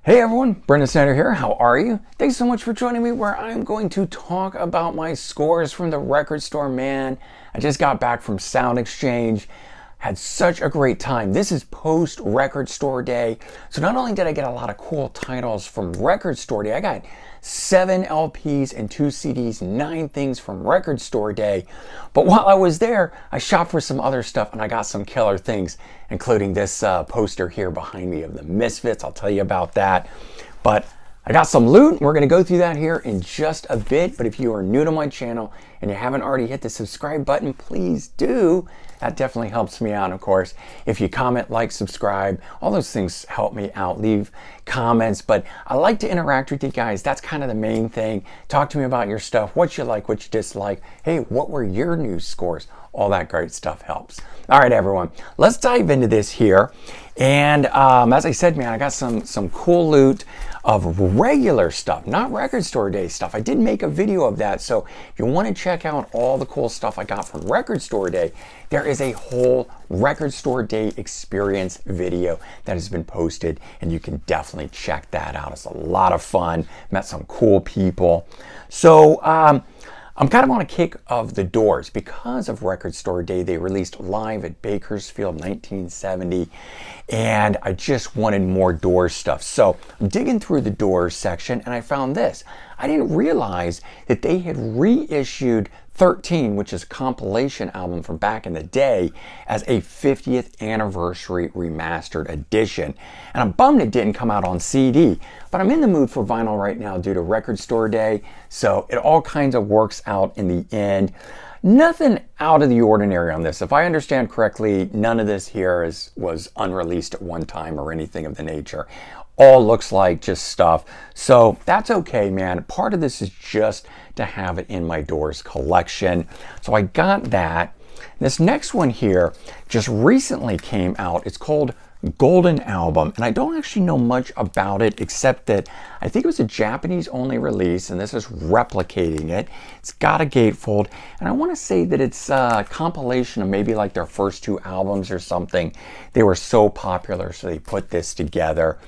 Hey everyone, Brendan Snyder here. How are you? Thanks so much for joining me where I'm going to talk about my scores from the record store, man. I just got back from Sound Exchange. Had such a great time. This is post record store day. So not only did I get a lot of cool titles from record store day, I got 7 LPs and 2 CDs, 9 things from record store day. But while I was there, I shopped for some other stuff and I got some killer things, including this poster here behind me of the Misfits. I'll tell you about that. But I got some loot. We're going to go through that here in just a bit. But if you are new to my channel and you haven't already hit the subscribe button, please do. That definitely helps me out, of course. If you comment, like, subscribe, all those things help me out. Leave comments. But I like to interact with you guys. That's kind of the main thing. Talk to me about your stuff, what you like, what you dislike. Hey, what were your new scores? All that great stuff helps. All right, everyone, let's dive into this here. And as I said, man, I got some cool loot of regular stuff, not record store day stuff. I did make a video of that. So if you want to check out all the cool stuff I got from record store day, there is a whole record store day experience video that has been posted, and you can definitely check that out. It's a lot of fun. Met some cool people. So I'm kind of on a kick of the Doors. Because of Record Store Day, they released Live at Bakersfield 1970, and I just wanted more Doors stuff. So I'm digging through the Doors section, and I found this. I didn't realize that they had reissued 13, which is a compilation album from back in the day, as a 50th anniversary remastered edition. And I'm bummed it didn't come out on CD, but I'm in the mood for vinyl right now due to Record Store Day, so it all kinds of works out in the end. Nothing out of the ordinary on this. If I understand correctly, none of this here was unreleased at one time or anything of the nature. All looks like just stuff. So that's okay, man. Part of this is just to have it in my Doors collection. So I got that. This next one here just recently came out. It's called Golden Album, and I don't actually know much about it except that I think it was a Japanese only release, and this is replicating it. It's got a gatefold, and I want to say that it's a compilation of maybe like their first 2 albums or something. They were so popular, so they put this together.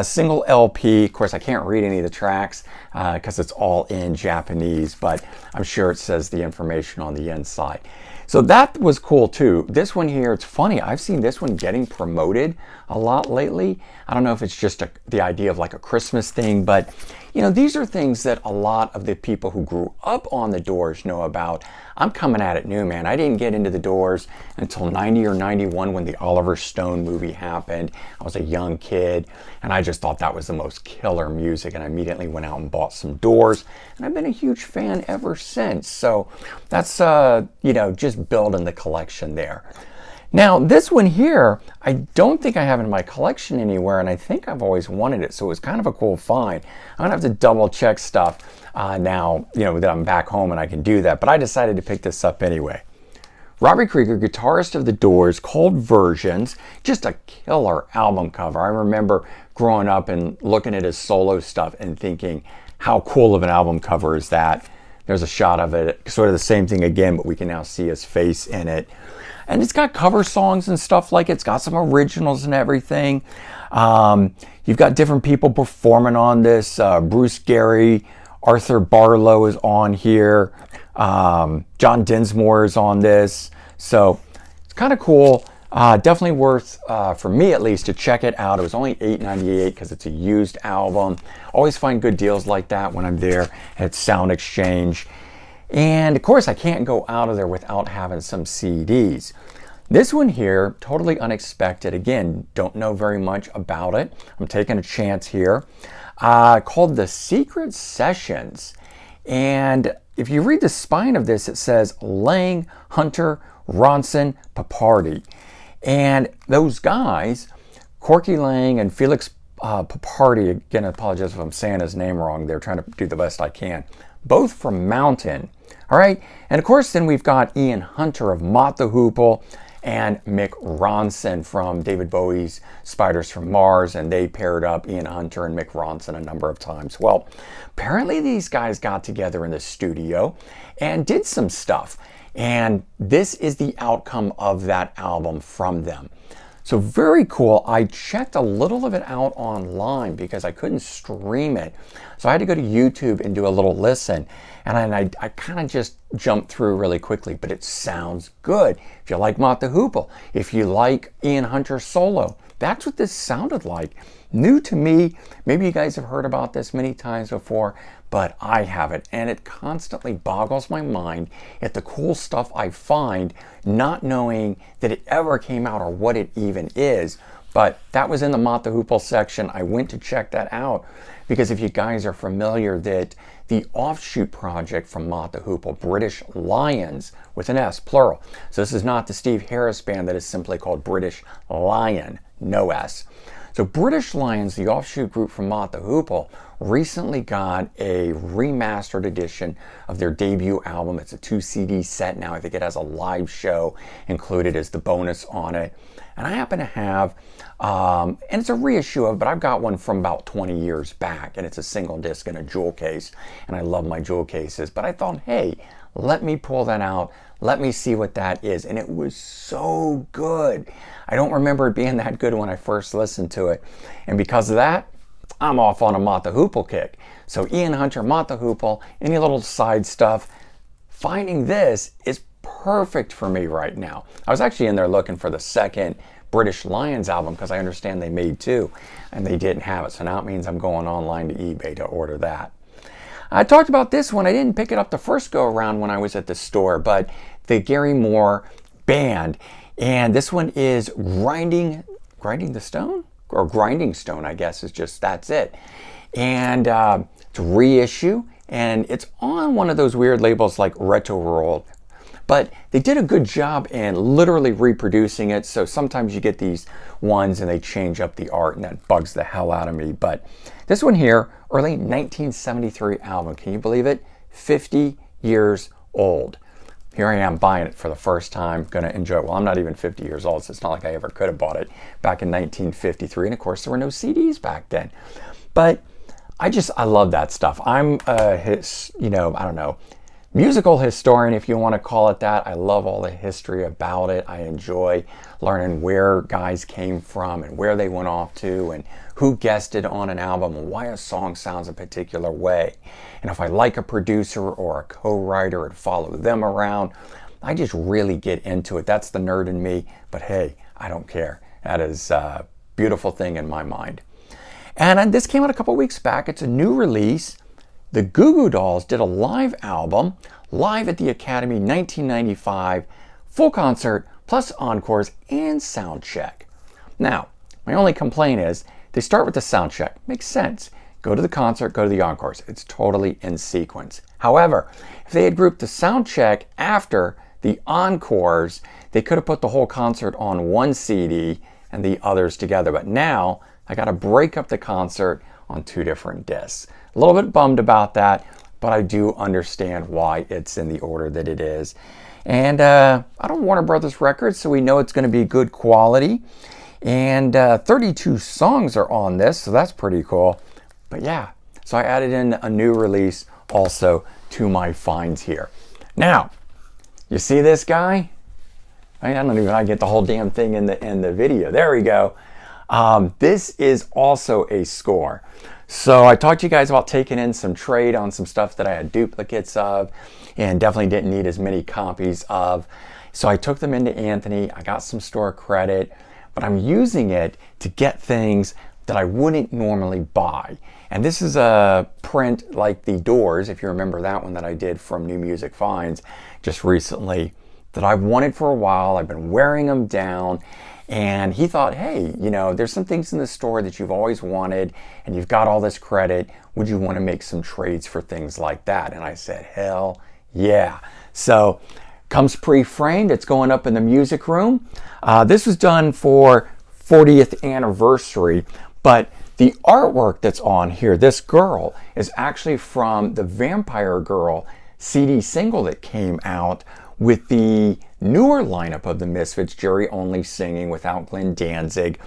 Single LP. Of course, I can't read any of the tracks because it's all in Japanese, but I'm sure it says the information on the inside. So that was cool too. This one here, it's funny. I've seen this one getting promoted a lot lately. I don't know if it's just the idea of like a Christmas thing, but you know, these are things that a lot of the people who grew up on the Doors know about. I'm coming at it new, man. I didn't get into the Doors until 90 or 91 when the Oliver Stone movie happened. I was a young kid, and I just thought that was the most killer music, and I immediately went out and bought some Doors, and I've been a huge fan ever since. So that's, you know, just building the collection there. Now, this one here, I don't think I have in my collection anywhere, and I think I've always wanted it, so it was kind of a cool find. I'm gonna have to double check stuff now, you know, that I'm back home and I can do that, but I decided to pick this up anyway. Robbie Krieger, guitarist of the Doors, called Versions, just a killer album cover. I remember growing up and looking at his solo stuff and thinking, how cool of an album cover is that? There's a shot of it, sort of the same thing again, but we can now see his face in it. And it's got cover songs and stuff like it. It's got some originals and everything. You've got different people performing on this. Bruce Gary, Arthur Barlow is on here. John Dinsmore is on this. So it's kind of cool. Definitely worth, for me at least, to check it out. It was only $8.98 because it's a used album. Always find good deals like that when I'm there at Sound Exchange. And of course, I can't go out of there without having some CDs. This one here, totally unexpected. Again, don't know very much about it. I'm taking a chance here. Called The Secret Sessions. And if you read the spine of this, it says Lang, Hunter, Ronson, Papardi. And those guys, Corky Lang and Felix Papardi, again, I apologize if I'm saying his name wrong. They're trying to do the best I can. Both from Mountain. All right, and of course then we've got Ian Hunter of Mott the Hoople and Mick Ronson from David Bowie's Spiders from Mars, and they paired up Ian Hunter and Mick Ronson a number of times. Well, apparently these guys got together in the studio and did some stuff, and this is the outcome of that album from them. So very cool. I checked a little of it out online because I couldn't stream it. So I had to go to YouTube and do a little listen. And I kind of just jumped through really quickly, but it sounds good. If you like Mott the Hoople, if you like Ian Hunter's solo, that's what this sounded like. New to me. Maybe you guys have heard about this many times before, but I haven't. And it constantly boggles my mind at the cool stuff I find, not knowing that it ever came out or what it even is. But that was in the Mott the Hoople section. I went to check that out because if you guys are familiar that the offshoot project from Mott the Hoople, British Lions, with an S, plural. So this is not the Steve Harris band that is simply called British Lion, no S. So British Lions, the offshoot group from Mott the Hoople, recently got a remastered edition of their debut album. It's a 2 CD set now. I think it has a live show included as the bonus on it. And I happen to have, and it's a reissue of, but I've got one from about 20 years back, and it's a single disc in a jewel case, and I love my jewel cases. But I thought, hey, let me pull that out. Let me see what that is. And it was so good. I don't remember it being that good when I first listened to it. And because of that, I'm off on a Mott the Hoople kick. So Ian Hunter, Mott the Hoople, any little side stuff. Finding this is perfect for me right now. I was actually in there looking for the second British Lions album because I understand they made two and they didn't have it. So now it means I'm going online to eBay to order that. I talked about this one. I didn't pick it up the first go around when I was at the store, but the Gary Moore band. And this one is Grinding the Stone? Or Grinding Stone, I guess, is just, that's it. And it's a reissue, and it's on one of those weird labels like Retro World. But they did a good job in literally reproducing it, so sometimes you get these ones and they change up the art, and that bugs the hell out of me. But this one here, early 1973 album, can you believe it? 50 years old. Here I am buying it for the first time, gonna enjoy it. Well, I'm not even 50 years old, so it's not like I ever could have bought it back in 1953. And of course, there were no CDs back then. But I love that stuff. I'm I don't know, musical historian, if you want to call it that. I love all the history about it. I enjoy learning where guys came from and where they went off to and who guested on an album and why a song sounds a particular way. And if I like a producer or a co-writer and follow them around, I just really get into it. That's the nerd in me. But hey, I don't care. That is a beautiful thing in my mind. And this came out a couple weeks back. It's a new release. The Googoo Dolls did a live album, live at the Academy 1995, full concert, plus encores and sound check. Now, my only complaint is they start with the sound check. Makes sense. Go to the concert, go to the encores. It's totally in sequence. However, if they had grouped the sound check after the encores, they could have put the whole concert on one CD and the others together. But now I got to break up the concert on two different discs. A little bit bummed about that, but I do understand why it's in the order that it is. And I don't Warner Brothers Records, so we know it's going to be good quality. And 32 songs are on this, so that's pretty cool. But yeah, so I added in a new release also to my finds here. Now, you see this guy? I don't even, I get the whole damn thing in the video. There we go. This is also a score. So I talked to you guys about taking in some trade on some stuff that I had duplicates of and definitely didn't need as many copies of. So I took them into Anthony. I got some store credit, but I'm using it to get things that I wouldn't normally buy. And this is a print like the Doors, if you remember that one that I did from New Music Finds just recently, that I've wanted for a while. I've been wearing them down. And he thought, hey, you know, there's some things in the store that you've always wanted and you've got all this credit. Would you want to make some trades for things like that? And I said, hell yeah. So comes pre-framed. It's going up in the music room. This was done for 40th anniversary, but the artwork that's on here, this girl, is actually from the Vampire Girl CD single that came out with the newer lineup of the Misfits, Jerry only singing without Glenn Danzig.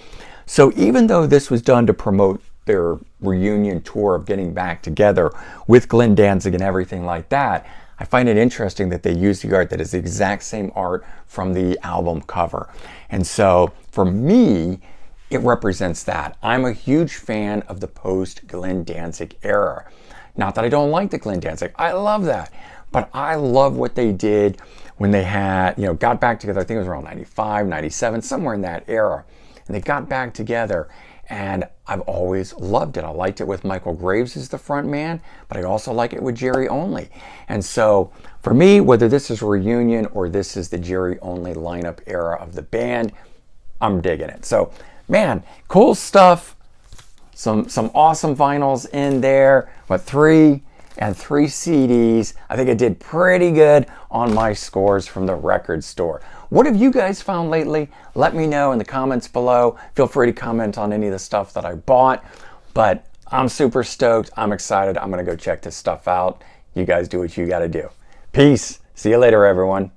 So even though this was done to promote their reunion tour of getting back together with Glenn Danzig and everything like that, I find it interesting that they use the art that is the exact same art from the album cover. And so for me, it represents that. I'm a huge fan of the post-Glenn Danzig era. Not that I don't like the Glenn Danzig, I love that. But I love what they did when they had, got back together. I think it was around 95, 97, somewhere in that era. And they got back together, and I've always loved it. I liked it with Michael Graves as the front man, but I also like it with Jerry Only. And so for me, whether this is a reunion or this is the Jerry Only lineup era of the band, I'm digging it. So man, cool stuff. Some awesome vinyls in there. What, 3 CDs. I think I did pretty good on my scores from the record store. What have you guys found lately? Let me know in the comments below. Feel free to comment on any of the stuff that I bought. But I'm super stoked. I'm excited. I'm going to go check this stuff out. You guys do what you got to do. Peace. See you later, everyone.